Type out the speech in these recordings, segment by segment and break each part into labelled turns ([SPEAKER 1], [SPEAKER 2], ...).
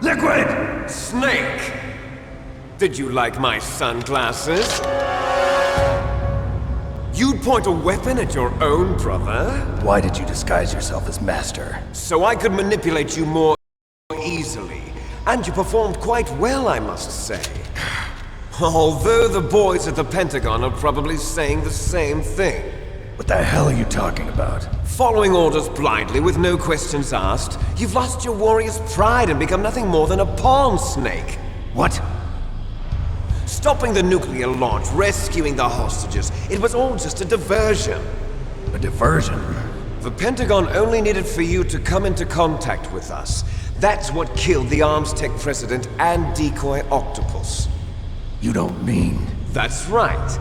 [SPEAKER 1] Liquid!
[SPEAKER 2] Snake! Did you like my sunglasses? You'd point a weapon at your own brother?
[SPEAKER 1] Why did you disguise yourself as Master?
[SPEAKER 2] So I could manipulate you more easily. And you performed quite well, I must say. Although the boys at the Pentagon are probably saying the same thing.
[SPEAKER 1] What the hell are you talking about?
[SPEAKER 2] Following orders blindly with no questions asked, you've lost your warrior's pride and become nothing more than a pawn, Snake.
[SPEAKER 1] What?
[SPEAKER 2] Stopping the nuclear launch, rescuing the hostages, it was all just a diversion.
[SPEAKER 1] A diversion?
[SPEAKER 2] The Pentagon only needed for you to come into contact with us. That's what killed the Arms Tech president and decoy octopus.
[SPEAKER 1] You don't mean...
[SPEAKER 2] That's right.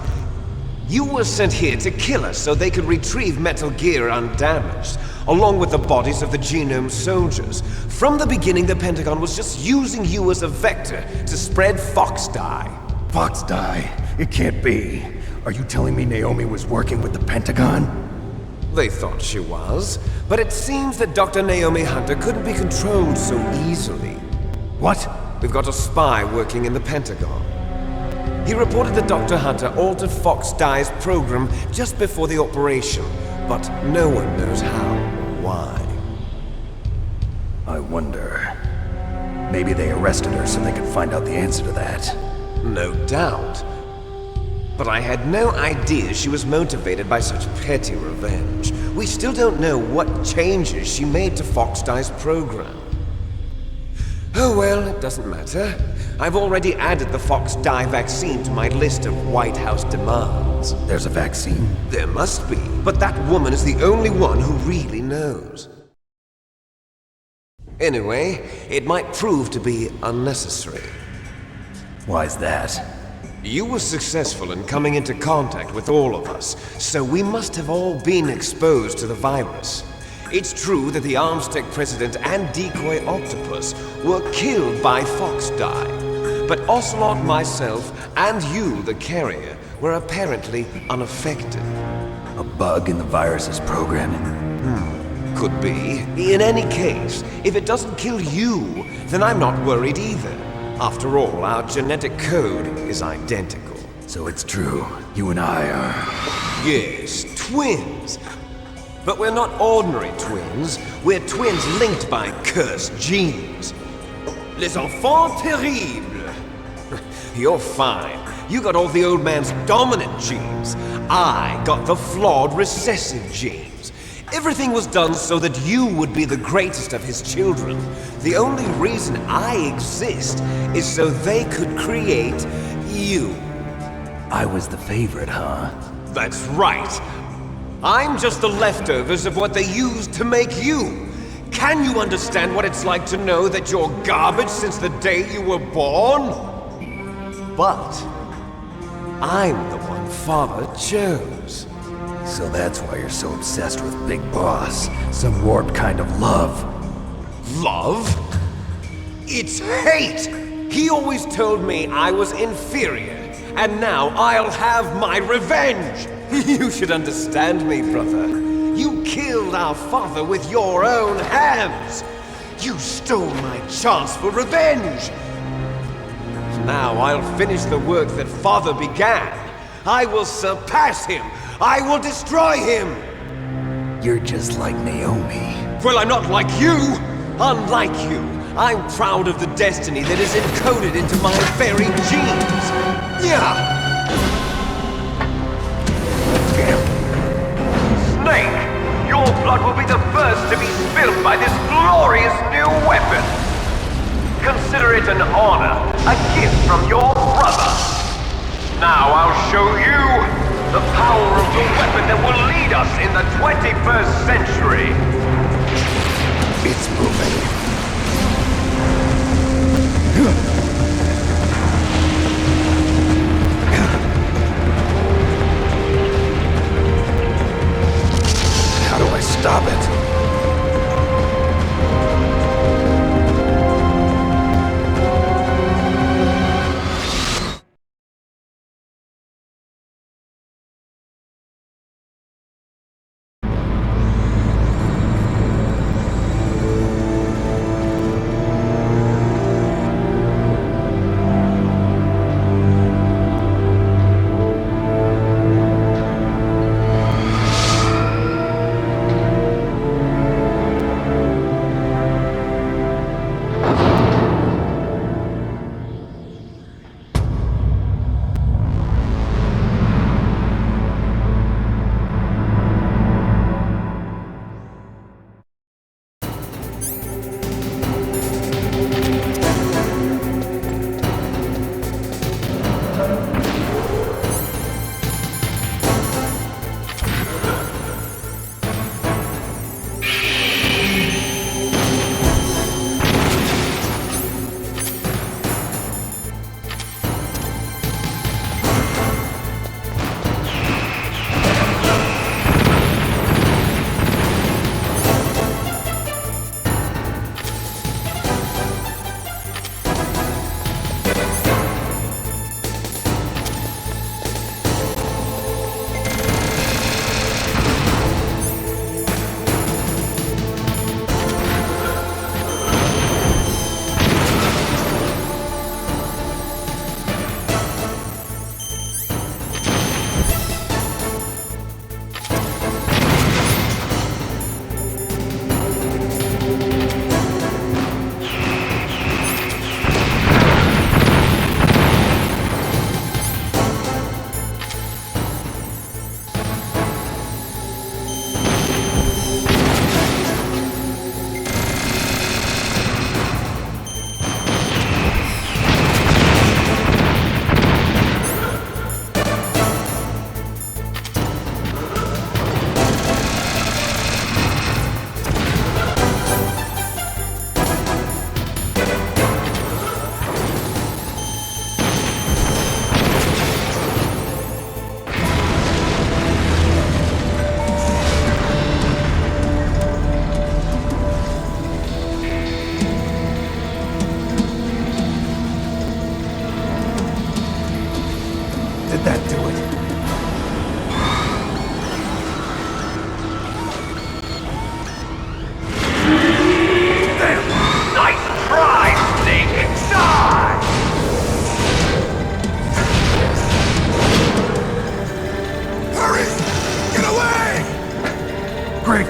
[SPEAKER 2] You were sent here to kill us so they could retrieve Metal Gear undamaged, along with the bodies of the Genome soldiers. From the beginning, the Pentagon was just using you as a vector to spread Fox dye.
[SPEAKER 1] Fox dye? It can't be. Are you telling me Naomi was working with the Pentagon?
[SPEAKER 2] They thought she was, but it seems that Dr. Naomi Hunter couldn't be controlled so easily.
[SPEAKER 1] What?
[SPEAKER 2] We've got a spy working in the Pentagon. He reported that Dr. Hunter altered Fox Dye's program just before the operation, but no one knows how or why.
[SPEAKER 1] I wonder... Maybe they arrested her so they could find out the answer to that.
[SPEAKER 2] No doubt. But I had no idea she was motivated by such petty revenge. We still don't know what changes she made to Fox Dye's program. Oh well, it doesn't matter. I've already added the Fox Dye vaccine to my list of White House demands.
[SPEAKER 1] There's a vaccine?
[SPEAKER 2] There must be, but that woman is the only one who really knows. Anyway, it might prove to be unnecessary.
[SPEAKER 1] Why's that?
[SPEAKER 2] You were successful in coming into contact with all of us, so we must have all been exposed to the virus. It's true that the Arms Tech president and decoy octopus were killed by Fox Dye, but Ocelot, myself, and you, the carrier, were apparently unaffected.
[SPEAKER 1] A bug in the virus's programming?
[SPEAKER 2] Could be. In any case, if it doesn't kill you, then I'm not worried either. After all, our genetic code is identical.
[SPEAKER 1] So it's true. You and I are...
[SPEAKER 2] Yes, twins. But we're not ordinary twins. We're twins linked by cursed genes. Les enfants terribles. You're fine. You got all the old man's dominant genes. I got the flawed recessive genes. Everything was done so that you would be the greatest of his children. The only reason I exist is so they could create you.
[SPEAKER 1] I was the favorite, huh?
[SPEAKER 2] That's right. I'm just the leftovers of what they used to make you. Can you understand what it's like to know that you're garbage since the day you were born? But I'm the one Father chose.
[SPEAKER 1] So that's why you're so obsessed with Big Boss. Some warped kind of love.
[SPEAKER 2] Love? It's hate! He always told me I was inferior, and now I'll have my revenge! You should understand me, brother. You killed our father with your own hands! You stole my chance for revenge! Now I'll finish the work that Father began. I will surpass him! I will destroy him!
[SPEAKER 1] You're just like Naomi.
[SPEAKER 2] Well, I'm not like you! Unlike you, I'm proud of the destiny that is encoded into my very genes! Yeah! Snake! Your blood will be the first to be spilled by this glorious new weapon! Consider it an honor, a gift from your brother! Now I'll show you the power of the weapon that will lead us in the 21st century!
[SPEAKER 1] It's moving. How do I stop it?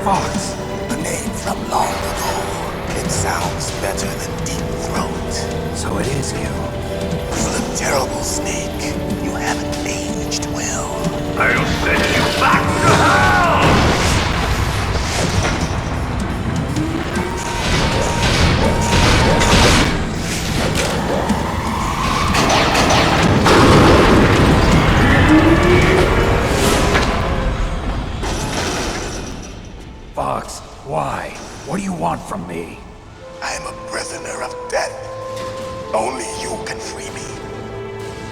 [SPEAKER 1] Fox.
[SPEAKER 3] A name from long ago. It sounds better than Deep Throat.
[SPEAKER 1] So it is you.
[SPEAKER 3] You look terrible, Snake. You haven't aged well.
[SPEAKER 4] I'll send you back to hell!
[SPEAKER 1] Fox, why? What do you want from me?
[SPEAKER 3] I am a prisoner of death. Only you can free me.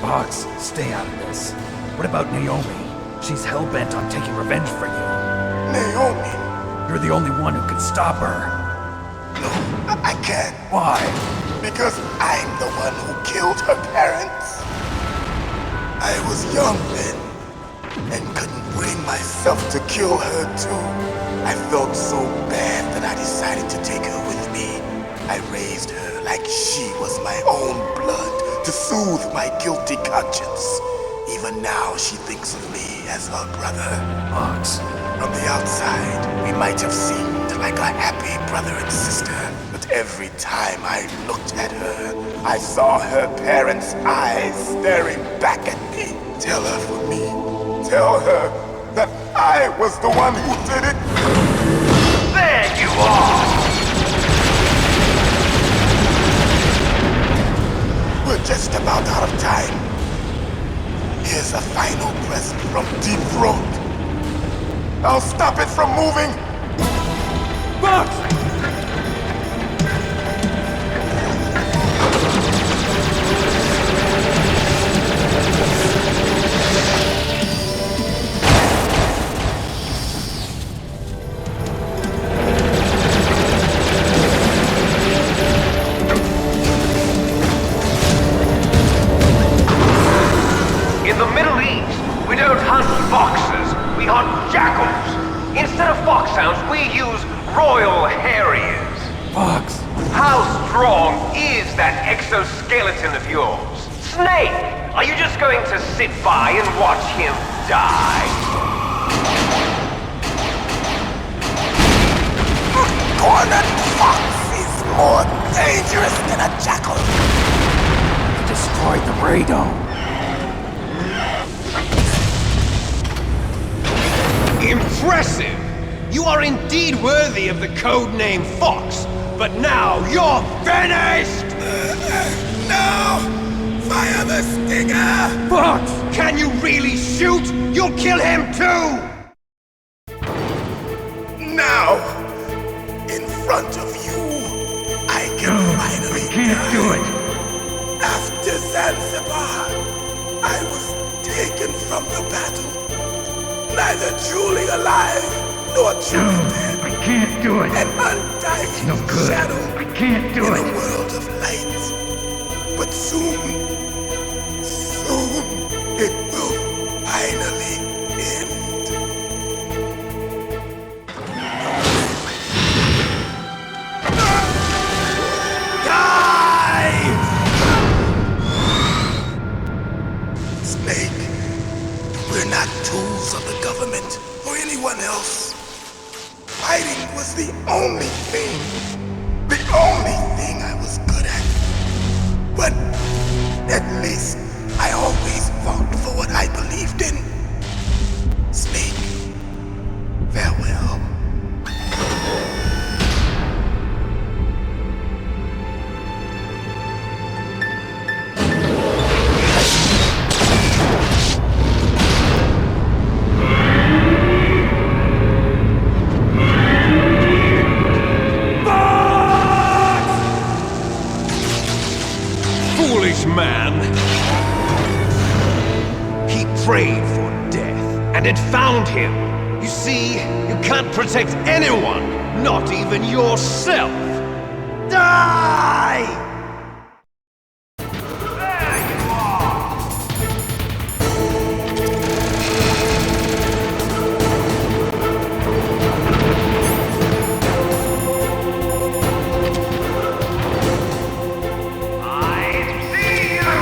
[SPEAKER 1] Fox, stay out of this. What about Naomi? She's hell-bent on taking revenge for you.
[SPEAKER 3] Naomi?
[SPEAKER 1] You're the only one who can stop her.
[SPEAKER 3] No, I can't.
[SPEAKER 1] Why?
[SPEAKER 3] Because I'm the one who killed her parents. I was young then, and couldn't bring myself to kill her too. I felt so bad that I decided to take her with me. I raised her like she was my own blood to soothe my guilty conscience. Even now she thinks of me as her brother.
[SPEAKER 1] Fox.
[SPEAKER 3] From the outside, we might have seemed like a happy brother and sister, but every time I looked at her, I saw her parents' eyes staring back at me. Tell her for me. Tell her that I was the one who did it.
[SPEAKER 4] There you are!
[SPEAKER 3] We're just about out of time. Here's a final present from Deep Throat. I'll stop it from moving.
[SPEAKER 1] Fox!
[SPEAKER 4] In the Middle East, we don't hunt foxes, we hunt jackals. Instead of foxhounds, we use royal harriers.
[SPEAKER 1] Fox!
[SPEAKER 4] How strong is that exoskeleton of yours? Snake, are you just going to sit by and watch him die?
[SPEAKER 3] Cornered fox is more dangerous than a jackal.
[SPEAKER 1] Destroyed the radome.
[SPEAKER 2] Impressive! You are indeed worthy of the codename Fox, but now you're finished!
[SPEAKER 3] No! Fire the stinger!
[SPEAKER 1] Fox!
[SPEAKER 2] Can you really shoot? You'll kill him too!
[SPEAKER 3] Now! In front of you, I can finally
[SPEAKER 1] Can't do it.
[SPEAKER 3] After Zanzibar, I was taken from the battle. Neither truly alive, nor truly dead.
[SPEAKER 1] I can't do it.
[SPEAKER 3] An undying
[SPEAKER 1] No good.
[SPEAKER 3] shadow
[SPEAKER 1] I can't do
[SPEAKER 3] in
[SPEAKER 1] it.
[SPEAKER 3] a world of light. But soon, it will finally end. Die! Snake, we're not tools of the government or anyone else. Fighting was the only thing I was good at. But at least I always fought for what I believed in. Snake, farewell.
[SPEAKER 2] Foolish man! He prayed for death, and it found him. You see, you can't protect anyone, not even yourself. Die!
[SPEAKER 4] There you are! I see you!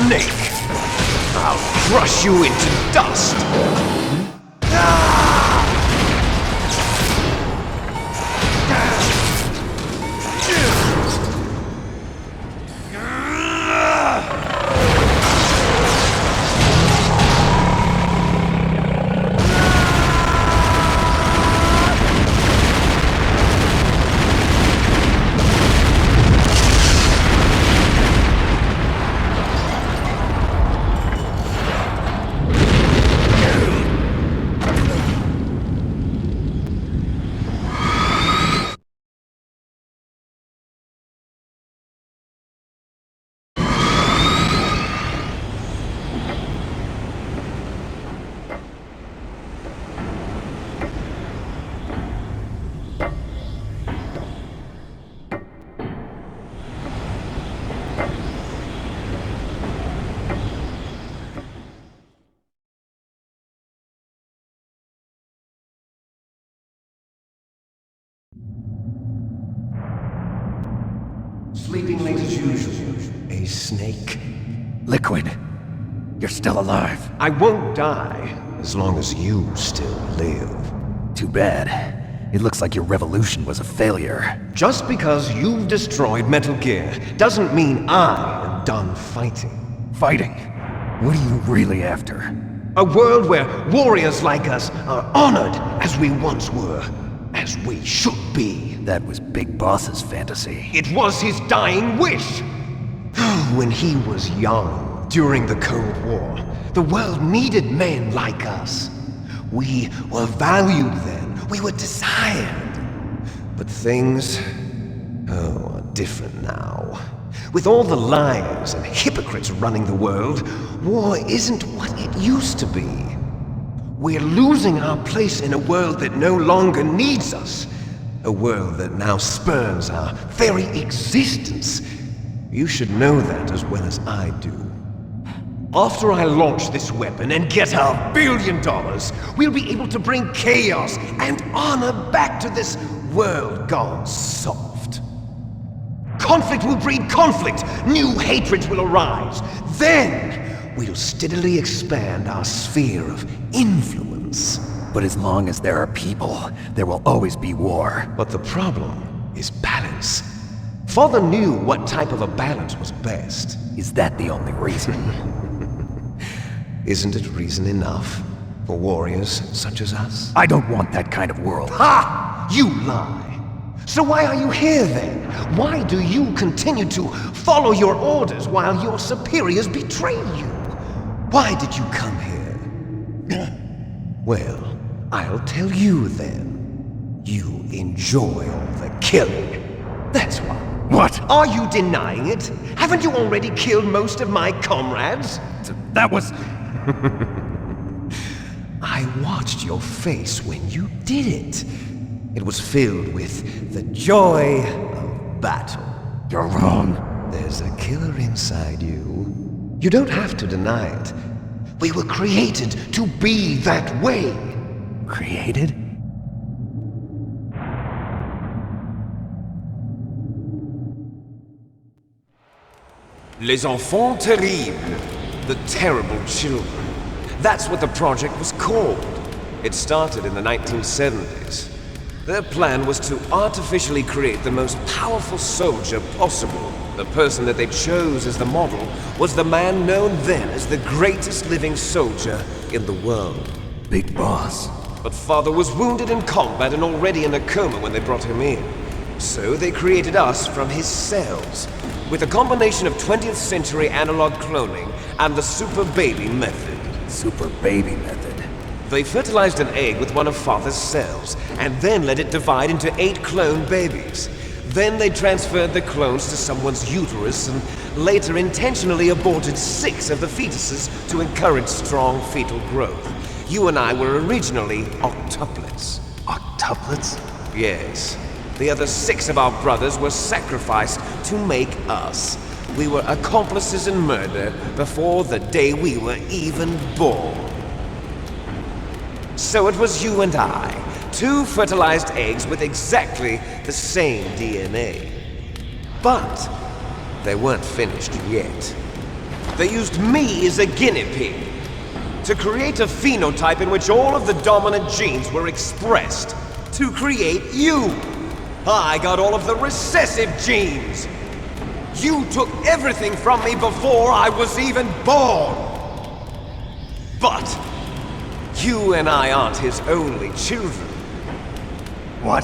[SPEAKER 2] snake! I'll crush you into dust! Sleeping late as usual. A snake.
[SPEAKER 1] Liquid, you're still alive.
[SPEAKER 2] I won't die as long as you still live.
[SPEAKER 1] Too bad. It looks like your revolution was a failure.
[SPEAKER 2] Just because you've destroyed Metal Gear doesn't mean I am done fighting.
[SPEAKER 1] Fighting? What are you really after?
[SPEAKER 2] A world where warriors like us are honored as we once were. As we should be.
[SPEAKER 1] That was Big Boss's fantasy.
[SPEAKER 2] It was his dying wish! When he was young, during the Cold War, the world needed men like us. We were valued then. We were desired. But things, are different now. With all the liars and hypocrites running the world, war isn't what it used to be. We're losing our place in a world that no longer needs us. A world that now spurns our very existence. You should know that as well as I do. After I launch this weapon and get our $1 billion, we'll be able to bring chaos and honor back to this world gone soft. Conflict will breed conflict. New hatreds will arise. Then we'll steadily expand our sphere of influence.
[SPEAKER 1] But as long as there are people, there will always be war.
[SPEAKER 2] But the problem is balance. Father knew what type of a balance was best.
[SPEAKER 1] Is that the only reason?
[SPEAKER 2] Isn't it reason enough for warriors such as us?
[SPEAKER 1] I don't want that kind of world.
[SPEAKER 2] Ha! You lie! So why are you here then? Why do you continue to follow your orders while your superiors betray you? Why did you come here? Well, I'll tell you then. You enjoy all the killing. That's why.
[SPEAKER 1] What?
[SPEAKER 2] Are you denying it? Haven't you already killed most of my comrades?
[SPEAKER 1] That was...
[SPEAKER 2] I watched your face when you did it. It was filled with the joy of battle.
[SPEAKER 1] You're wrong.
[SPEAKER 2] There's a killer inside you. You don't have to deny it. We were created to be that way.
[SPEAKER 1] Created?
[SPEAKER 2] Les enfants terribles. The terrible children. That's what the project was called. It started in the 1970s. Their plan was to artificially create the most powerful soldier possible. The person that they chose as the model was the man known then as the greatest living soldier in the world.
[SPEAKER 1] Big Boss.
[SPEAKER 2] But Father was wounded in combat and already in a coma when they brought him in. So they created us from his cells, with a combination of 20th century analog cloning and the super baby method.
[SPEAKER 1] Super baby method.
[SPEAKER 2] They fertilized an egg with one of Father's cells, and then let it divide into 8 clone babies. Then they transferred the clones to someone's uterus and later intentionally aborted 6 of the fetuses to encourage strong fetal growth. You and I were originally octuplets.
[SPEAKER 1] Octuplets?
[SPEAKER 2] Yes. The other 6 of our brothers were sacrificed to make us. We were accomplices in murder before the day we were even born. So it was you and I, 2 fertilized eggs with exactly the same DNA. But they weren't finished yet. They used me as a guinea pig to create a phenotype in which all of the dominant genes were expressed to create you. I got all of the recessive genes. You took everything from me before I was even born. But you and I aren't his only children.
[SPEAKER 3] What?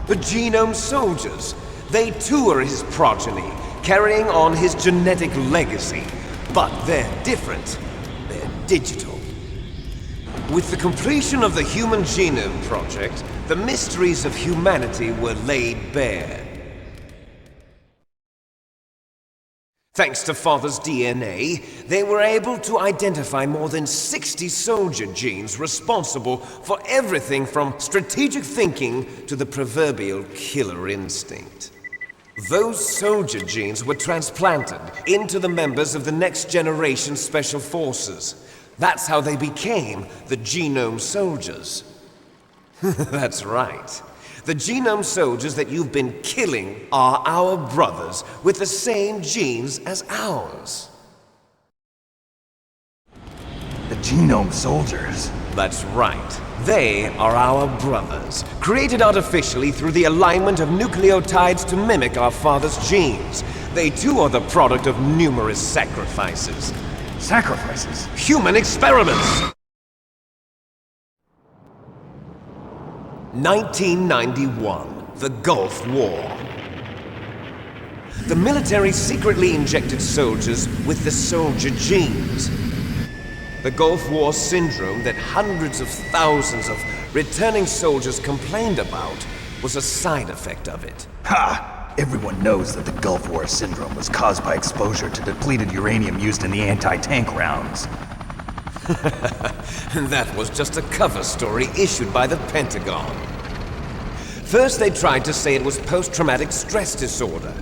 [SPEAKER 2] The genome soldiers. They too are his progeny, carrying on his genetic legacy. But they're different. They're digital. With the completion of the Human Genome Project, the mysteries of humanity were laid bare. Thanks to Father's DNA, they were able to identify more than 60 soldier genes responsible for everything from strategic thinking to the proverbial killer instinct. Those soldier genes were transplanted into the members of the next generation special forces. That's how they became the genome soldiers. That's right. The genome soldiers that you've been killing are our brothers with the same genes as ours.
[SPEAKER 3] The genome soldiers?
[SPEAKER 2] That's right. They are our brothers, created artificially through the alignment of nucleotides to mimic our father's genes. They too are the product of numerous sacrifices.
[SPEAKER 3] Sacrifices?
[SPEAKER 2] Human experiments! 1991, the Gulf War. The military secretly injected soldiers with the soldier genes. The Gulf War syndrome that hundreds of thousands of returning soldiers complained about was a side effect of it.
[SPEAKER 3] Ha! Everyone knows that the Gulf War syndrome was caused by exposure to depleted uranium used in the anti-tank rounds.
[SPEAKER 2] That was just a cover story issued by the Pentagon. First they tried to say it was post-traumatic stress disorder,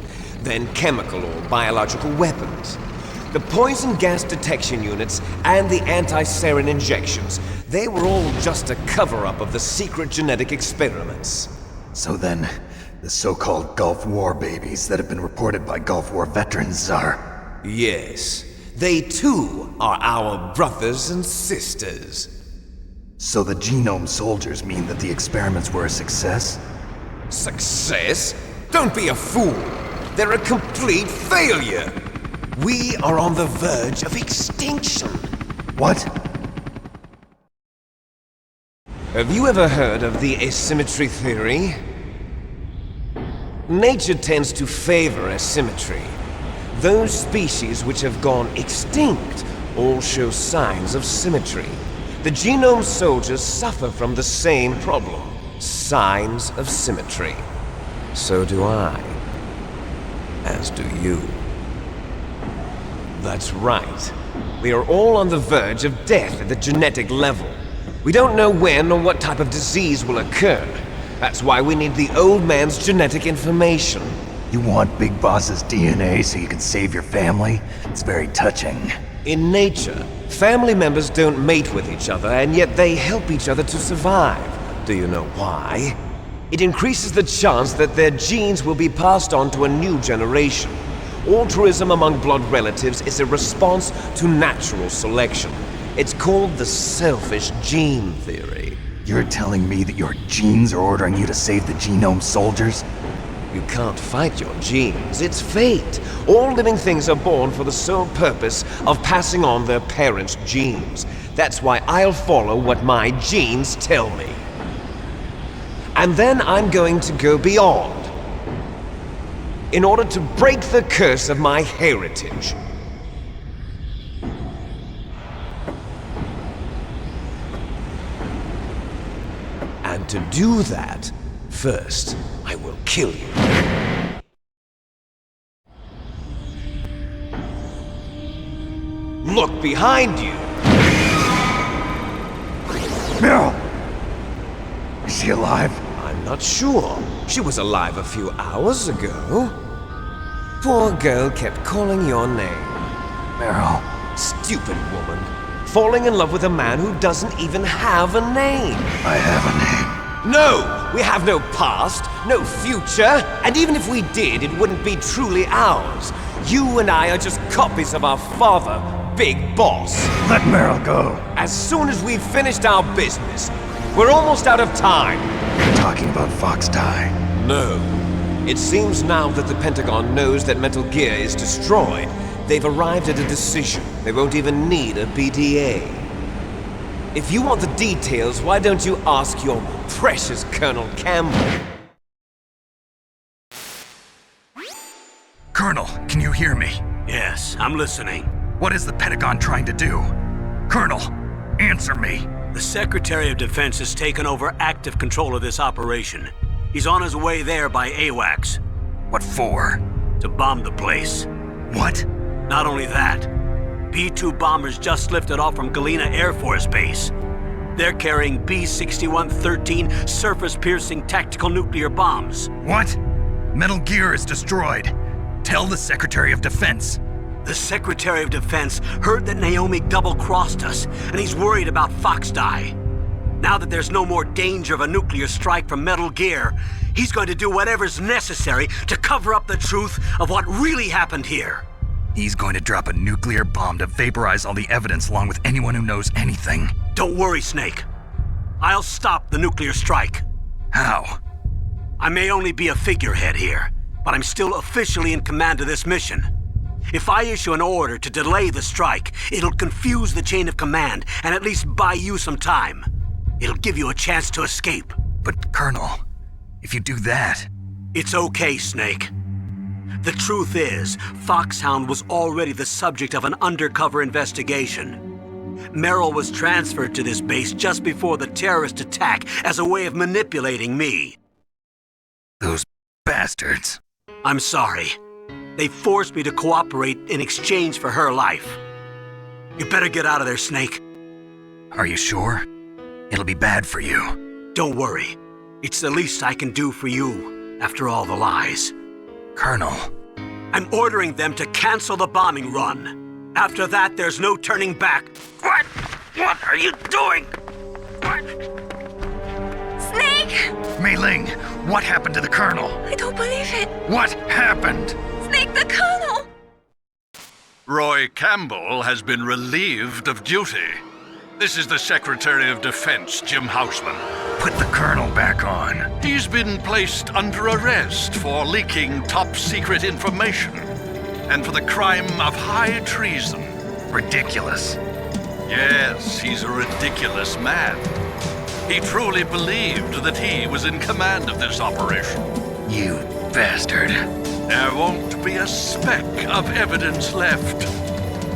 [SPEAKER 2] then chemical or biological weapons. The poison gas detection units and the anti-sarin injections, they were all just a cover-up of the secret genetic experiments.
[SPEAKER 3] So then, the so-called Gulf War babies that have been reported by Gulf War veterans are...
[SPEAKER 2] Yes. They too are our brothers and sisters.
[SPEAKER 3] So the genome soldiers mean that the experiments were a success?
[SPEAKER 2] Success? Don't be a fool! They're a complete failure! We are on the verge of extinction.
[SPEAKER 3] What?
[SPEAKER 2] Have you ever heard of the asymmetry theory? Nature tends to favor asymmetry. Those species which have gone extinct all show signs of symmetry. The genome soldiers suffer from the same problem, signs of symmetry. So do I. As do you. That's right. We are all on the verge of death at the genetic level. We don't know when or what type of disease will occur. That's why we need the old man's genetic information.
[SPEAKER 3] You want Big Boss's DNA so you can save your family? It's very touching.
[SPEAKER 2] In nature, family members don't mate with each other, and yet they help each other to survive. Do you know why? It increases the chance that their genes will be passed on to a new generation. Altruism among blood relatives is a response to natural selection. It's called the selfish gene theory.
[SPEAKER 3] You're telling me that your genes are ordering you to save the genome soldiers?
[SPEAKER 2] You can't fight your genes. It's fate. All living things are born for the sole purpose of passing on their parents' genes. That's why I'll follow what my genes tell me. And then I'm going to go beyond, in order to break the curse of my heritage. And to do that, first, I will kill you. Look behind you!
[SPEAKER 3] Meryl! Is she alive?
[SPEAKER 2] I'm not sure. She was alive a few hours ago. Poor girl kept calling your name.
[SPEAKER 3] Meryl.
[SPEAKER 2] Stupid woman. Falling in love with a man who doesn't even have a name.
[SPEAKER 3] I have a name.
[SPEAKER 2] No! We have no past, no future, and even if we did, it wouldn't be truly ours. You and I are just copies of our father, Big Boss.
[SPEAKER 1] Let Meryl go.
[SPEAKER 2] As soon as we've finished our business, we're almost out of time.
[SPEAKER 1] You're talking about Fox Die.
[SPEAKER 2] No. It seems now that the Pentagon knows that Metal Gear is destroyed, they've arrived at a decision. They won't even need a BDA. If you want the details, why don't you ask your precious Colonel Campbell?
[SPEAKER 5] Colonel, can you hear me?
[SPEAKER 6] Yes, I'm listening.
[SPEAKER 5] What is the Pentagon trying to do? Colonel, answer me.
[SPEAKER 6] The Secretary of Defense has taken over active control of this operation. He's on his way there by AWACS.
[SPEAKER 5] What for?
[SPEAKER 6] To bomb the place.
[SPEAKER 5] What?
[SPEAKER 6] Not only that, B-2 bombers just lifted off from Galena Air Force Base. They're carrying B-6113 surface-piercing tactical nuclear bombs.
[SPEAKER 5] What? Metal Gear is destroyed. Tell the Secretary of Defense.
[SPEAKER 6] The Secretary of Defense heard that Naomi double-crossed us, and he's worried about Fox Die. Now that there's no more danger of a nuclear strike from Metal Gear, he's going to do whatever's necessary to cover up the truth of what really happened here.
[SPEAKER 5] He's going to drop a nuclear bomb to vaporize all the evidence along with anyone who knows anything.
[SPEAKER 6] Don't worry, Snake. I'll stop the nuclear strike.
[SPEAKER 5] How?
[SPEAKER 6] I may only be a figurehead here, but I'm still officially in command of this mission. If I issue an order to delay the strike, it'll confuse the chain of command and at least buy you some time. It'll give you a chance to escape.
[SPEAKER 5] But, Colonel, if you do that...
[SPEAKER 6] It's okay, Snake. The truth is, Foxhound was already the subject of an undercover investigation. Meryl was transferred to this base just before the terrorist attack as a way of manipulating me.
[SPEAKER 5] Those bastards.
[SPEAKER 6] I'm sorry. They forced me to cooperate in exchange for her life. You better get out of there, Snake.
[SPEAKER 5] Are you sure? It'll be bad for you.
[SPEAKER 6] Don't worry. It's the least I can do for you, after all the lies.
[SPEAKER 5] Colonel.
[SPEAKER 6] I'm ordering them to cancel the bombing run. After that, there's no turning back. What? What are you doing? What?
[SPEAKER 7] Snake!
[SPEAKER 5] Mei Ling, what happened to the Colonel?
[SPEAKER 7] I don't believe it.
[SPEAKER 5] What happened?
[SPEAKER 7] Snake the Colonel!
[SPEAKER 8] Roy Campbell has been relieved of duty. This is the Secretary of Defense, Jim Houseman.
[SPEAKER 5] Put the Colonel back on.
[SPEAKER 8] He's been placed under arrest for leaking top-secret information and for the crime of high treason.
[SPEAKER 5] Ridiculous.
[SPEAKER 8] Yes, he's a ridiculous man. He truly believed that he was in command of this operation.
[SPEAKER 5] You bastard.
[SPEAKER 8] There won't be a speck of evidence left.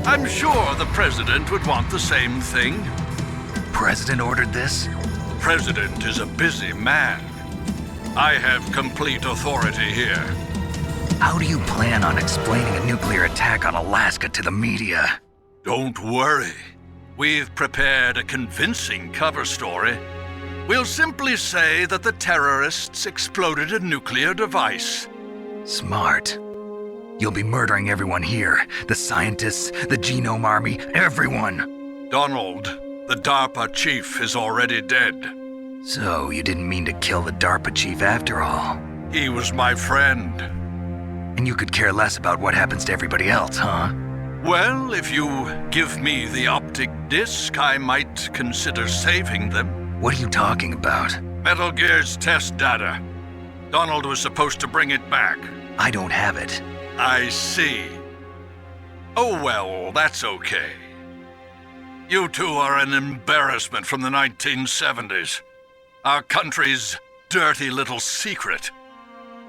[SPEAKER 8] I'm sure the President would want the same thing.
[SPEAKER 5] President ordered this?
[SPEAKER 8] President is a busy man. I have complete authority here.
[SPEAKER 5] How do you plan on explaining a nuclear attack on Alaska to the media?
[SPEAKER 8] Don't worry. We've prepared a convincing cover story. We'll simply say that the terrorists exploded a nuclear device.
[SPEAKER 5] Smart. You'll be murdering everyone here. The scientists, the Genome Army, everyone.
[SPEAKER 8] Donald, the DARPA chief, is already dead.
[SPEAKER 5] So you didn't mean to kill the DARPA chief after all.
[SPEAKER 8] He was my friend.
[SPEAKER 5] And you could care less about what happens to everybody else, huh?
[SPEAKER 8] Well, if you give me the optic disc, I might consider saving them.
[SPEAKER 5] What are you talking about?
[SPEAKER 8] Metal Gear's test data. Donald was supposed to bring it back.
[SPEAKER 5] I don't have it.
[SPEAKER 8] I see. Oh well, that's okay. You two are an embarrassment from the 1970s. Our country's dirty little secret.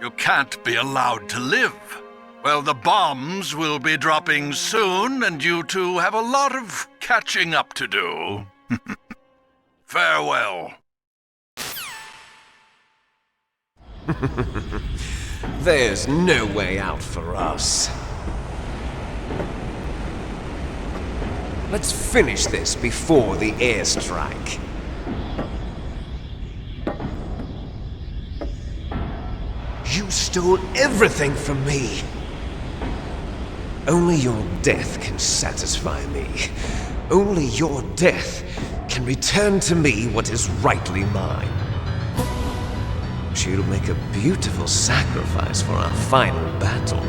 [SPEAKER 8] You can't be allowed to live. Well, the bombs will be dropping soon, and you two have a lot of catching up to do. Farewell.
[SPEAKER 2] There's no way out for us. Let's finish this before the airstrike. You stole everything from me. Only your death can satisfy me. Only your death can return to me what is rightly mine. She'll make a beautiful sacrifice for our final battle.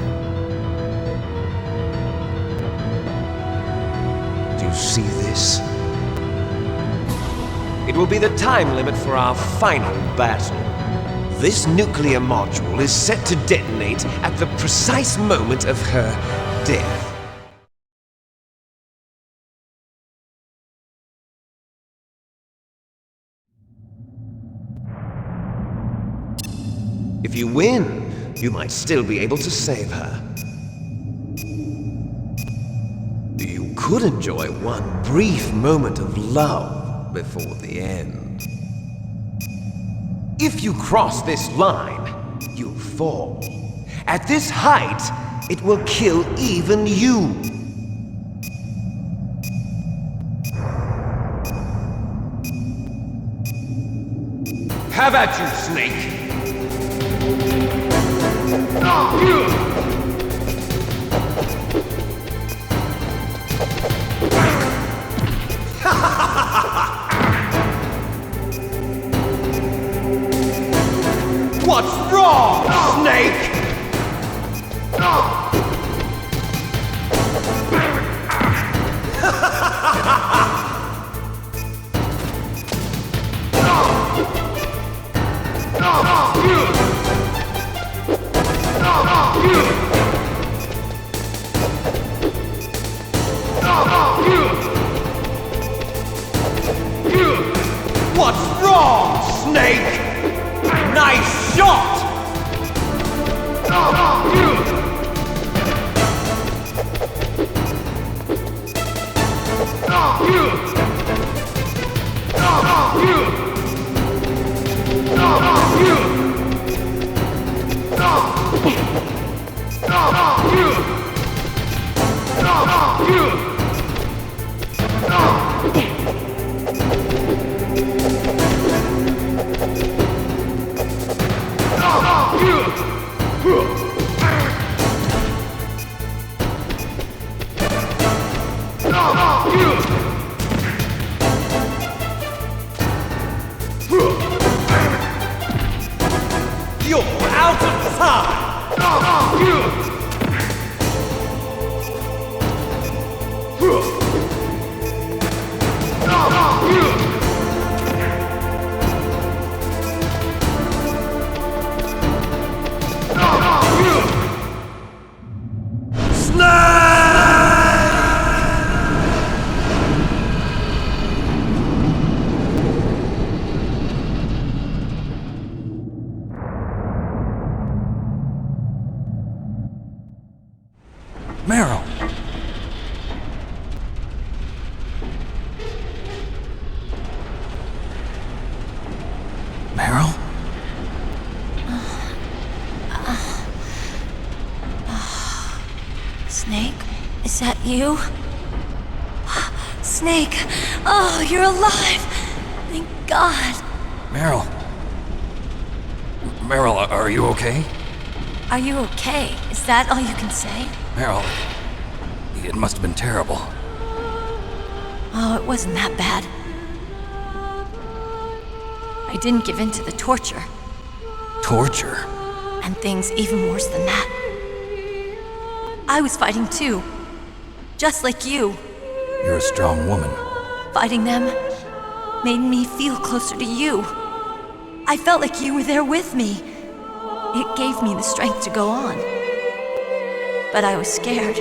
[SPEAKER 2] you see this? It will be the time limit for our final battle. This nuclear module is set to detonate at the precise moment of her death. If you win, you might still be able to save her. You could enjoy one brief moment of love before the end. If you cross this line, you'll fall. At this height, it will kill even you. Have at you, Snake! What's wrong, Snake? What's wrong, Snake? Nice shot! You're out of time!
[SPEAKER 1] Meryl! Meryl?
[SPEAKER 7] Snake, is that you? Snake, oh, you're alive! Thank God.
[SPEAKER 1] Meryl? Meryl, are you okay?
[SPEAKER 7] Are you okay? Is that all you can say?
[SPEAKER 1] Meryl, it must have been terrible.
[SPEAKER 7] Oh, it wasn't that bad. I didn't give in to the torture.
[SPEAKER 1] Torture?
[SPEAKER 7] And things even worse than that. I was fighting too. Just like you.
[SPEAKER 1] You're a strong woman.
[SPEAKER 7] Fighting them made me feel closer to you. I felt like you were there with me. It gave me the strength to go on. But I was scared.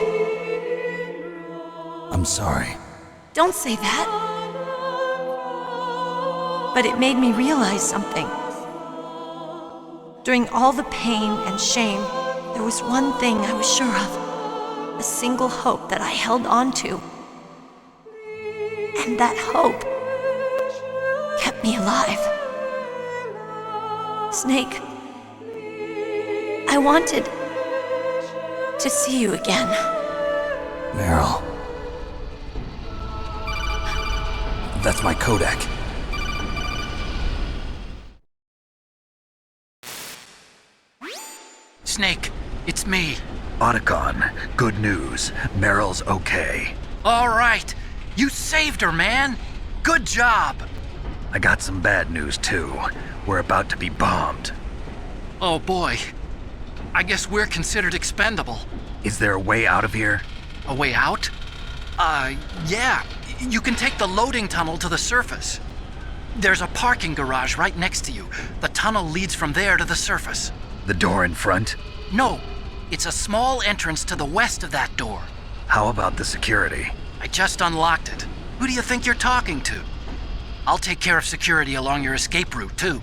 [SPEAKER 1] I'm sorry.
[SPEAKER 7] Don't say that. But it made me realize something. During all the pain and shame, there was one thing I was sure of. A single hope that I held on to. And that hope kept me alive. Snake, I wanted to see you again.
[SPEAKER 1] Meryl. That's my Kodak.
[SPEAKER 5] Snake, it's me. Otacon, good news. Meryl's okay. All right. You saved her, man. Good job. I got some bad news, too. We're about to be bombed.
[SPEAKER 9] Oh boy. I guess we're considered expendable.
[SPEAKER 5] Is there a way out of here?
[SPEAKER 9] A way out? Yeah. You can take the loading tunnel to the surface. There's a parking garage right next to you. The tunnel leads from there to the surface.
[SPEAKER 5] The door in front?
[SPEAKER 9] No, it's a small entrance to the west of that door.
[SPEAKER 5] How about the security?
[SPEAKER 9] I just unlocked it. Who do you think you're talking to? I'll take care of security along your escape route, too.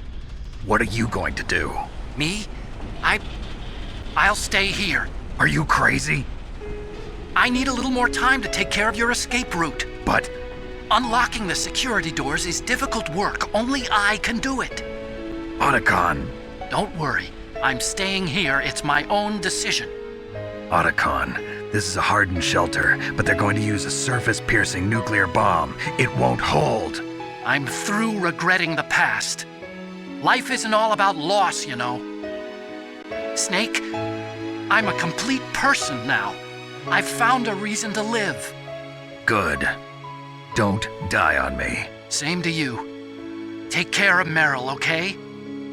[SPEAKER 5] What are you going to do?
[SPEAKER 9] Me? I'll stay here.
[SPEAKER 5] Are you crazy?
[SPEAKER 9] I need a little more time to take care of your escape route.
[SPEAKER 5] But
[SPEAKER 9] unlocking the security doors is difficult work. Only I can do it.
[SPEAKER 5] Otacon.
[SPEAKER 9] Don't worry. I'm staying here. It's my own decision.
[SPEAKER 5] Otacon, this is a hardened shelter, but they're going to use a surface-piercing nuclear bomb. It won't hold.
[SPEAKER 9] I'm through regretting the past. Life isn't all about loss, you know. Snake, I'm a complete person now. I've found a reason to live.
[SPEAKER 5] Good. Don't die on me.
[SPEAKER 9] Same to you. Take care of Meryl, okay?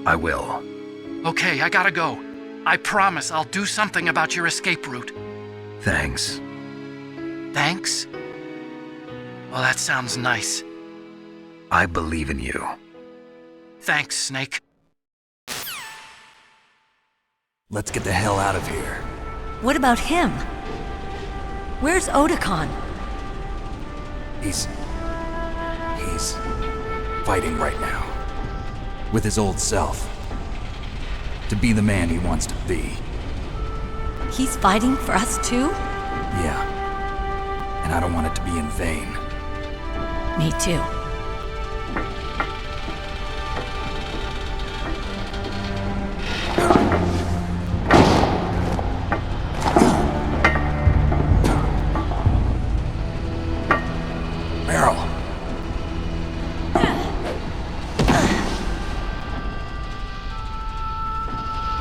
[SPEAKER 5] I will.
[SPEAKER 9] Okay, I gotta go. I promise I'll do something about your escape route.
[SPEAKER 5] Thanks.
[SPEAKER 9] Thanks? Well, that sounds nice.
[SPEAKER 5] I believe in you.
[SPEAKER 9] Thanks, Snake.
[SPEAKER 1] Let's get the hell out of here.
[SPEAKER 7] What about him? Where's Otacon?
[SPEAKER 1] He's fighting right now. With his old self. To be the man he wants to be.
[SPEAKER 7] He's fighting for us too?
[SPEAKER 1] Yeah. And I don't want it to be in vain.
[SPEAKER 7] Me too.
[SPEAKER 1] Meryl.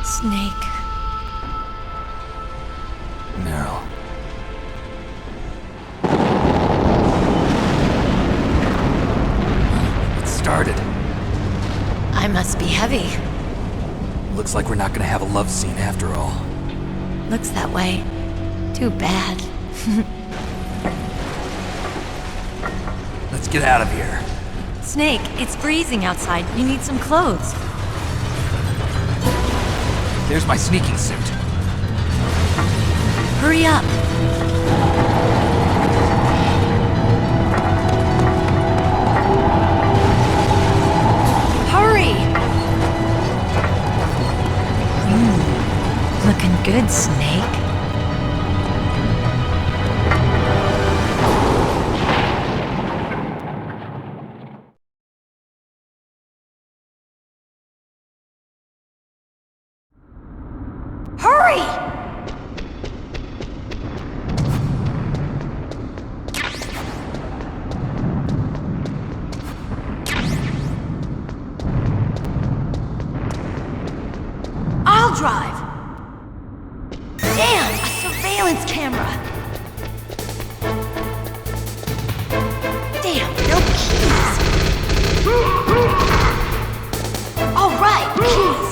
[SPEAKER 7] Snake.
[SPEAKER 1] Meryl. It started.
[SPEAKER 7] I must be heavy.
[SPEAKER 1] Looks like we're not gonna have a love scene after all.
[SPEAKER 7] Looks that way. Too bad.
[SPEAKER 1] Let's get out of here.
[SPEAKER 7] Snake, it's freezing outside. You need some clothes.
[SPEAKER 1] There's my sneaking suit.
[SPEAKER 7] Hurry up. Hurry! Looking good, Snake. Hurry! I'll drive. Damn, a surveillance camera. Damn, no keys. All right, keys.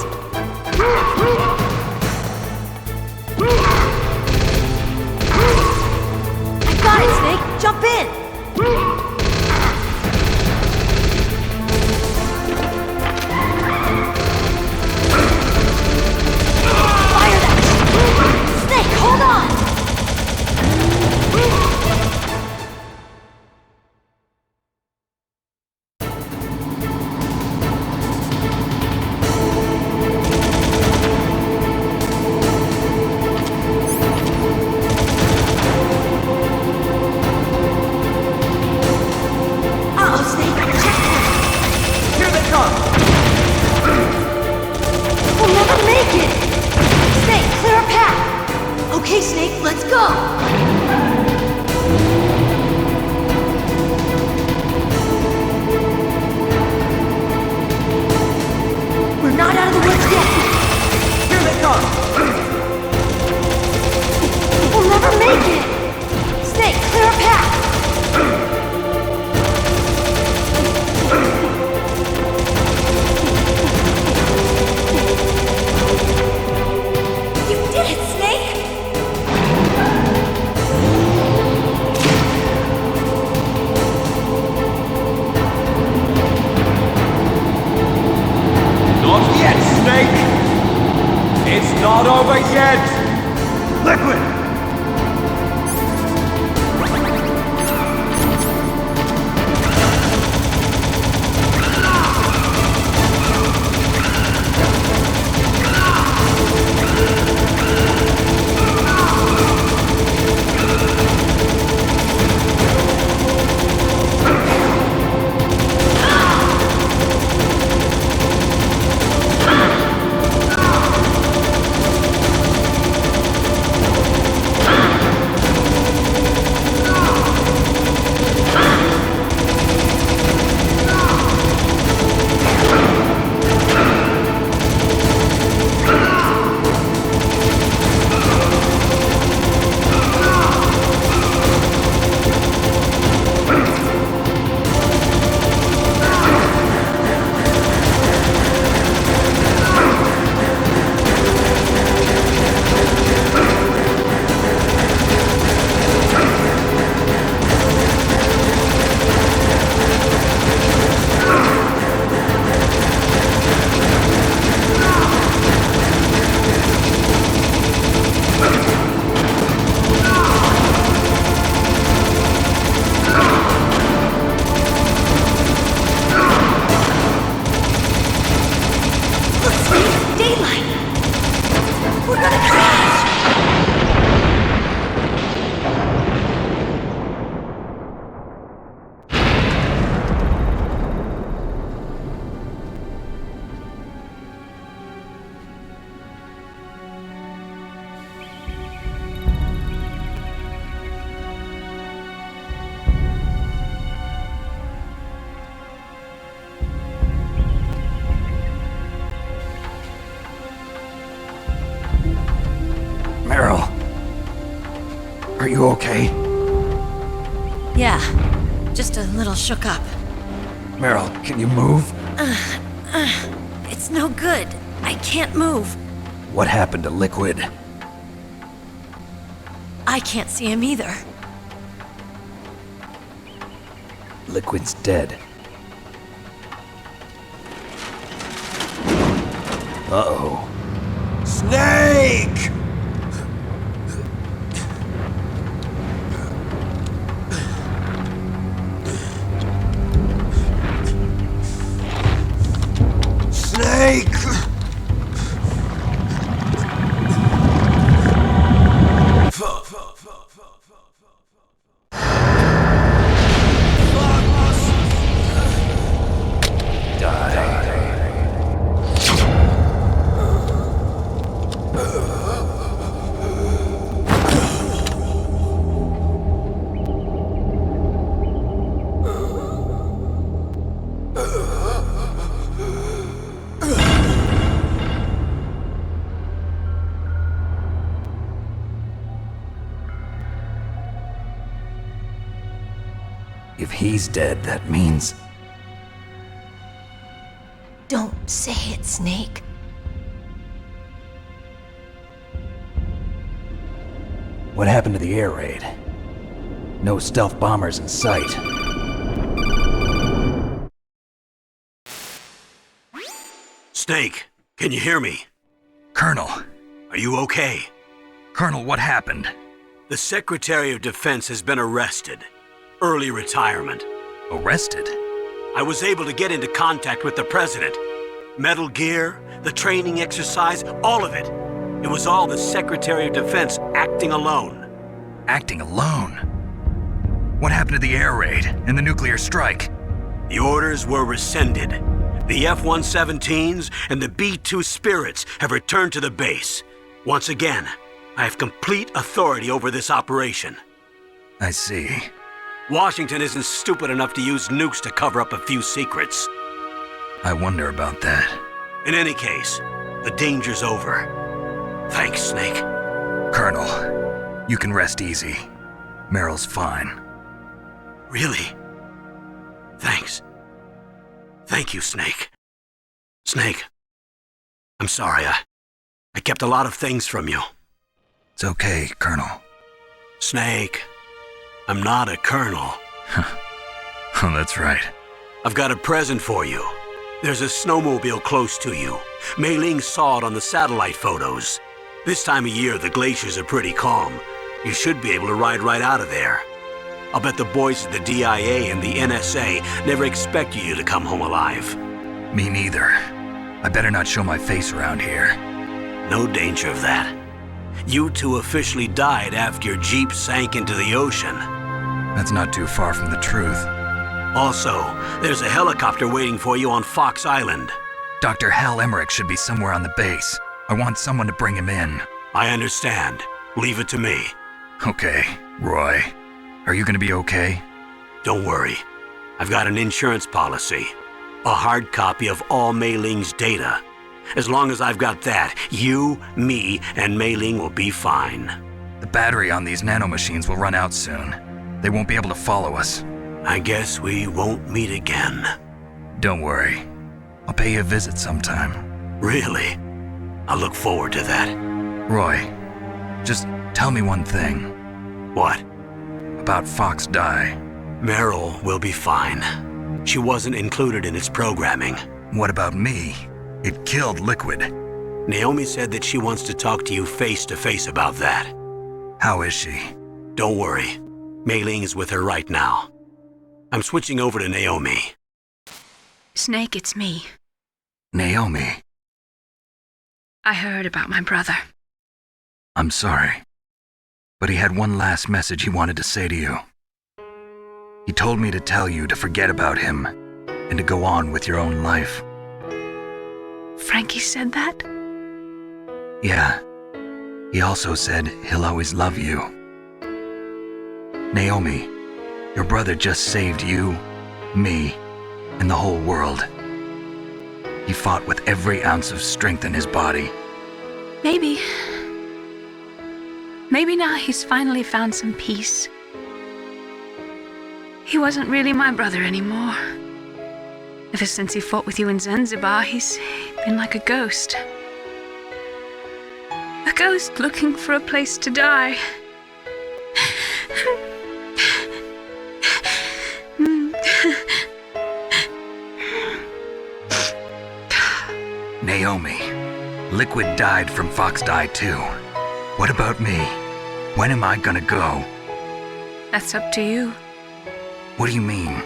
[SPEAKER 7] I got it, Snake. Jump in. Fire that! Snake, hold on! Uh-oh, Snake, checkpoint!
[SPEAKER 4] Here they come!
[SPEAKER 7] We'll never make it! Snake, clear a path! Okay, Snake, let's go! We're not out of the woods yet!
[SPEAKER 4] Here they come!
[SPEAKER 7] We'll never make it! Snake, clear a path! You did it, Snake!
[SPEAKER 1] you okay?
[SPEAKER 7] Yeah, just a little shook up.
[SPEAKER 1] Meryl, can you move?
[SPEAKER 7] It's no good. I can't move.
[SPEAKER 1] What happened to Liquid?
[SPEAKER 7] I can't see him either.
[SPEAKER 1] Liquid's dead. Uh-oh.
[SPEAKER 2] Snake! Snake!
[SPEAKER 1] If he's dead, that means...
[SPEAKER 7] Don't say it, Snake.
[SPEAKER 1] What happened to the air raid? No stealth bombers in sight.
[SPEAKER 6] Snake, can you hear me?
[SPEAKER 5] Colonel.
[SPEAKER 6] Are you okay?
[SPEAKER 5] Colonel, what happened?
[SPEAKER 6] The Secretary of Defense has been arrested. Early retirement.
[SPEAKER 5] Arrested?
[SPEAKER 6] I was able to get into contact with the President. Metal Gear, the training exercise, all of it. It was all the Secretary of Defense acting alone.
[SPEAKER 5] Acting alone? What happened to the air raid and the nuclear strike?
[SPEAKER 6] The orders were rescinded. The F-117s and the B-2 Spirits have returned to the base. Once again, I have complete authority over this operation.
[SPEAKER 5] I see.
[SPEAKER 6] Washington isn't stupid enough to use nukes to cover up a few secrets.
[SPEAKER 5] I wonder about that.
[SPEAKER 6] In any case, the danger's over. Thanks, Snake.
[SPEAKER 5] Colonel, you can rest easy. Meryl's fine.
[SPEAKER 6] Really? Thanks. Thank you, Snake. Snake, I'm sorry. I kept a lot of things from you.
[SPEAKER 5] It's okay, Colonel.
[SPEAKER 6] Snake, I'm not a colonel.
[SPEAKER 5] Oh, that's right.
[SPEAKER 6] I've got a present for you. There's a snowmobile close to you. Mei Ling saw it on the satellite photos. This time of year, the glaciers are pretty calm. You should be able to ride right out of there. I'll bet the boys at the DIA and the NSA never expected you to come home alive.
[SPEAKER 5] Me neither. I better not show my face around here.
[SPEAKER 6] No danger of that. You two officially died after your Jeep sank into the ocean.
[SPEAKER 5] That's not too far from the truth.
[SPEAKER 6] Also, there's a helicopter waiting for you on Fox Island.
[SPEAKER 5] Dr. Hal Emmerich should be somewhere on the base. I want someone to bring him in.
[SPEAKER 6] I understand. Leave it to me.
[SPEAKER 5] Okay, Roy. Are you gonna be okay?
[SPEAKER 6] Don't worry. I've got an insurance policy. A hard copy of all Mei Ling's data. As long as I've got that, you, me, and Mei Ling will be fine.
[SPEAKER 5] The battery on these nanomachines will run out soon. They won't be able to follow us.
[SPEAKER 6] I guess we won't meet again.
[SPEAKER 5] Don't worry. I'll pay you a visit sometime.
[SPEAKER 6] Really? I look forward to that.
[SPEAKER 5] Roy, just tell me one thing.
[SPEAKER 6] What?
[SPEAKER 5] About Fox Die.
[SPEAKER 6] Meryl will be fine. She wasn't included in its programming.
[SPEAKER 5] What about me? It killed Liquid.
[SPEAKER 6] Naomi said that she wants to talk to you face to face about that.
[SPEAKER 5] How is she?
[SPEAKER 6] Don't worry. Mei Ling is with her right now. I'm switching over to Naomi.
[SPEAKER 10] Snake, it's me.
[SPEAKER 5] Naomi.
[SPEAKER 10] I heard about my brother.
[SPEAKER 5] I'm sorry. But he had one last message he wanted to say to you. He told me to tell you to forget about him and to go on with your own life.
[SPEAKER 10] Frankie said that?
[SPEAKER 5] Yeah. He also said he'll always love you. Naomi, your brother just saved you, me, and the whole world. He fought with every ounce of strength in his body.
[SPEAKER 10] Maybe. Maybe now he's finally found some peace. He wasn't really my brother anymore. Ever since he fought with you in Zanzibar, he's been like a ghost. A ghost looking for a place to die.
[SPEAKER 5] Naomi, Liquid died from Fox Die too. What about me? When am I gonna go?
[SPEAKER 10] That's up to you.
[SPEAKER 5] What do you mean?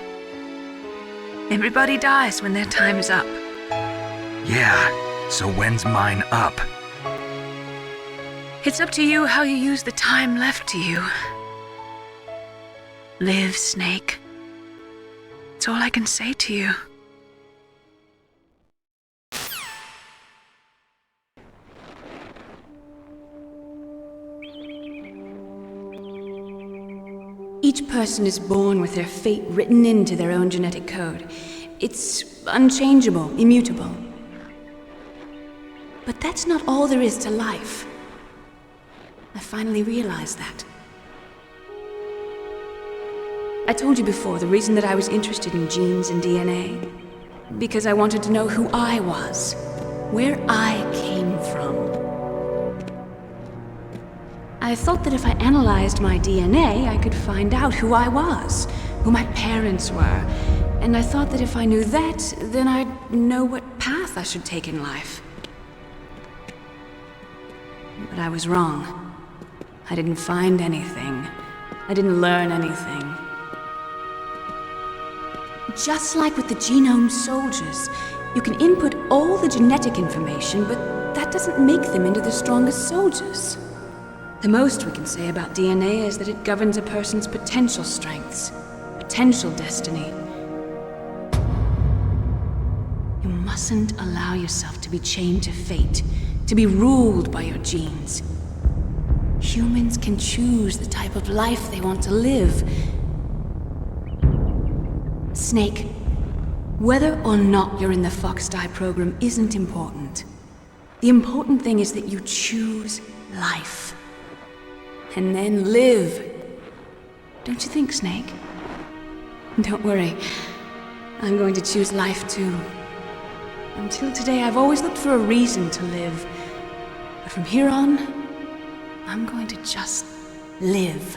[SPEAKER 10] Everybody dies when their time is up.
[SPEAKER 5] Yeah, so when's mine up?
[SPEAKER 10] It's up to you how you use the time left to you. Live, Snake. That's all I can say to you.
[SPEAKER 11] Each person is born with their fate written into their own genetic code. It's unchangeable, immutable. But that's not all there is to life. I finally realized that. I told you before the reason that I was interested in genes and DNA. Because I wanted to know who I was, where I came from. I thought that if I analyzed my DNA, I could find out who I was, who my parents were. And I thought that if I knew that, then I'd know what path I should take in life. But I was wrong. I didn't find anything. I didn't learn anything. Just like with the genome soldiers, you can input all the genetic information, but that doesn't make them into the strongest soldiers. The most we can say about DNA is that it governs a person's potential strengths, potential destiny. You mustn't allow yourself to be chained to fate, to be ruled by your genes. Humans can choose the type of life they want to live. Snake, whether or not you're in the Fox Die program isn't important. The important thing is that you choose life. And then live. Don't you think, Snake? Don't worry. I'm going to choose life too. Until today, I've always looked for a reason to live. But from here on, I'm going to just live.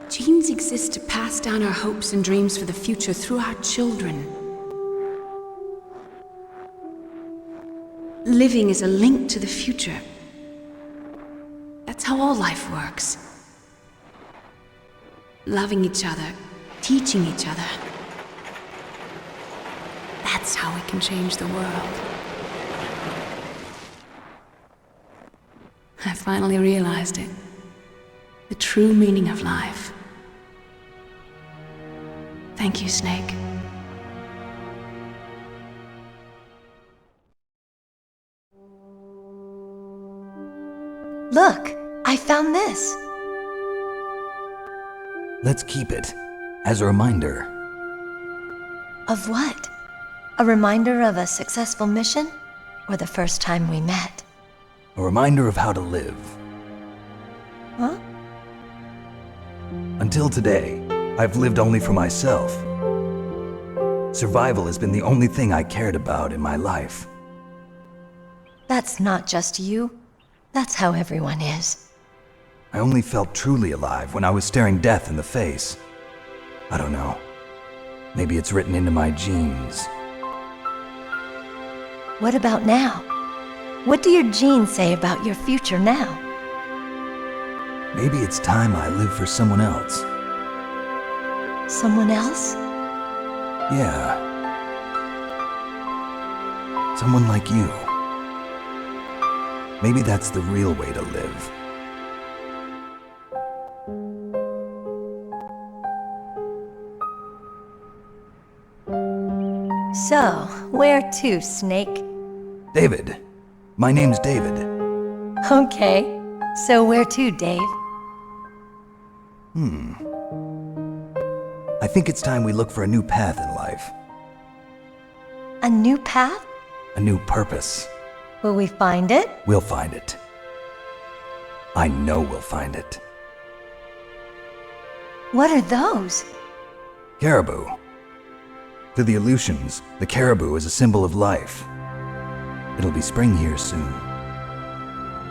[SPEAKER 11] Genes exist to pass down our hopes and dreams for the future through our children. Living is a link to the future. That's how all life works. Loving each other, teaching each other. That's how we can change the world. I finally realized it. The true meaning of life. Thank you, Snake.
[SPEAKER 7] Look, I found this.
[SPEAKER 1] Let's keep it as a reminder.
[SPEAKER 7] Of what? A reminder of a successful mission? Or the first time we met?
[SPEAKER 1] A reminder of how to live.
[SPEAKER 7] Huh?
[SPEAKER 1] Until today, I've lived only for myself. Survival has been the only thing I cared about in my life.
[SPEAKER 7] That's not just you. That's how everyone is.
[SPEAKER 1] I only felt truly alive when I was staring death in the face. I don't know. Maybe it's written into my genes.
[SPEAKER 7] What about now? What do your genes say about your future now?
[SPEAKER 1] Maybe it's time I live for someone else.
[SPEAKER 7] Someone else?
[SPEAKER 1] Yeah. Someone like you. Maybe that's the real way to live.
[SPEAKER 7] So, where to, Snake?
[SPEAKER 1] David. My name's David.
[SPEAKER 7] Okay. So where to, Dave?
[SPEAKER 1] I think it's time we look for a new path in life.
[SPEAKER 7] A new path?
[SPEAKER 1] a new purpose.
[SPEAKER 7] Will we find it?
[SPEAKER 1] We'll find it. I know we'll find it.
[SPEAKER 7] What are those?
[SPEAKER 1] Caribou. To the Aleutians, the caribou is a symbol of life. It'll be spring here soon.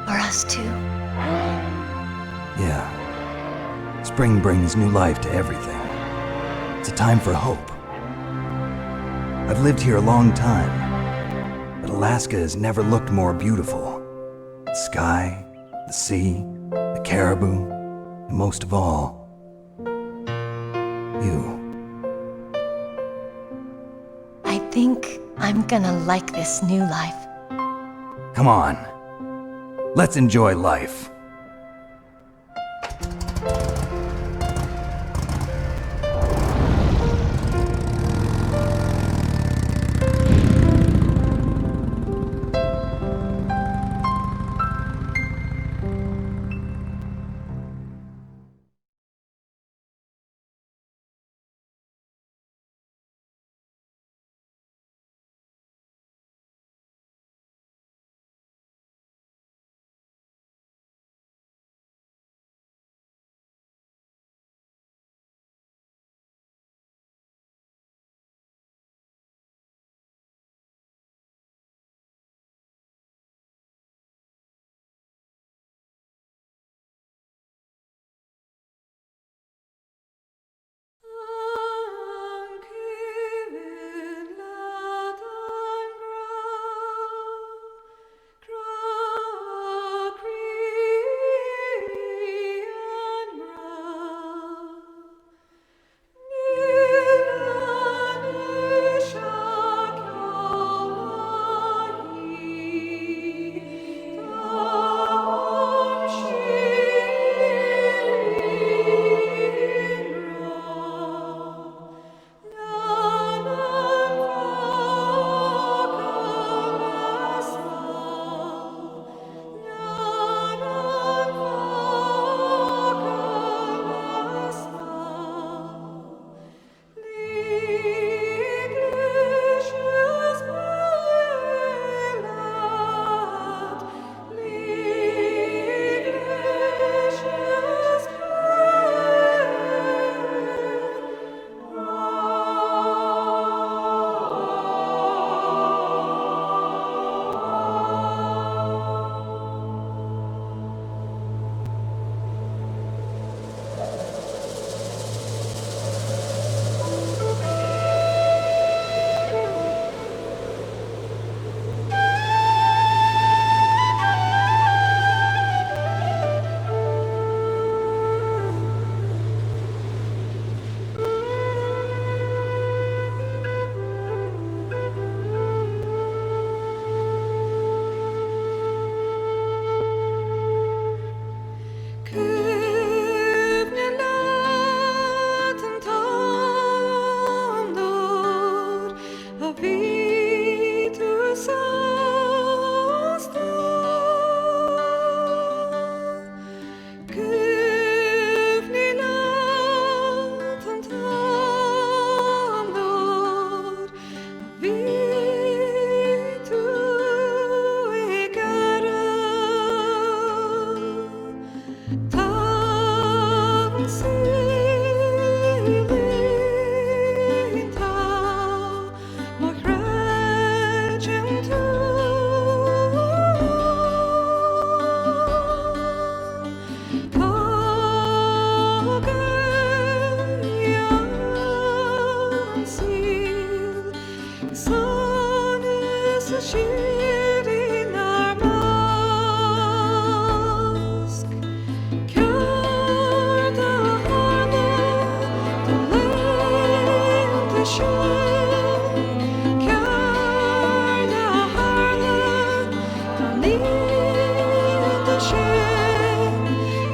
[SPEAKER 7] For us too?
[SPEAKER 1] Yeah. Spring brings new life to everything. It's a time for hope. I've lived here a long time, but Alaska has never looked more beautiful. The sky, the sea, the caribou, and most of all, you.
[SPEAKER 7] I think I'm gonna like this new life.
[SPEAKER 1] Come on. Let's enjoy life.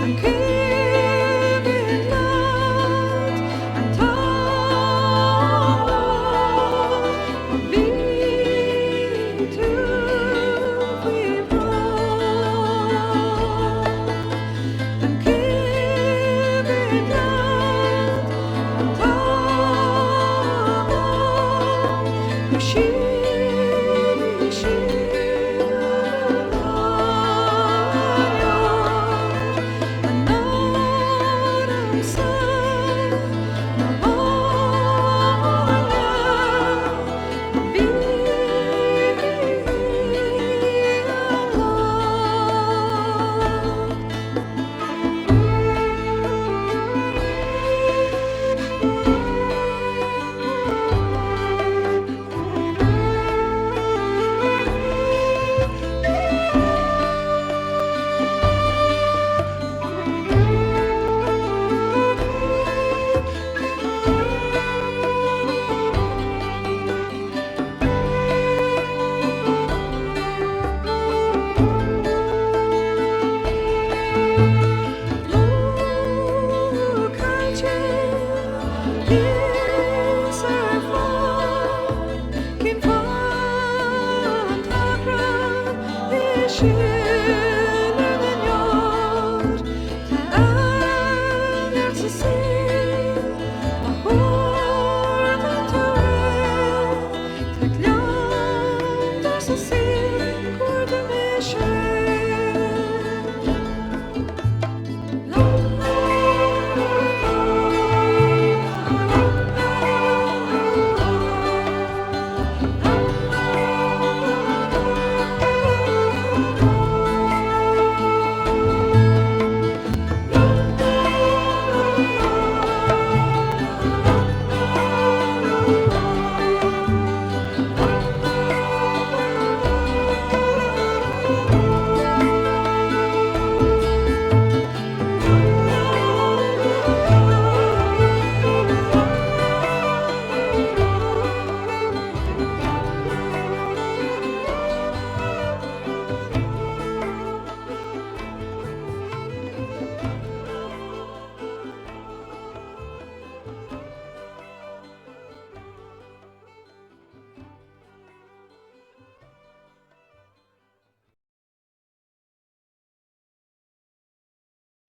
[SPEAKER 12] I'm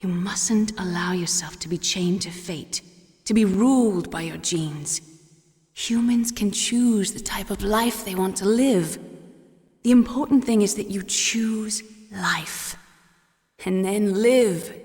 [SPEAKER 11] You mustn't allow yourself to be chained to fate, to be ruled by your genes. Humans can choose the type of life they want to live. The important thing is that you choose life, and then live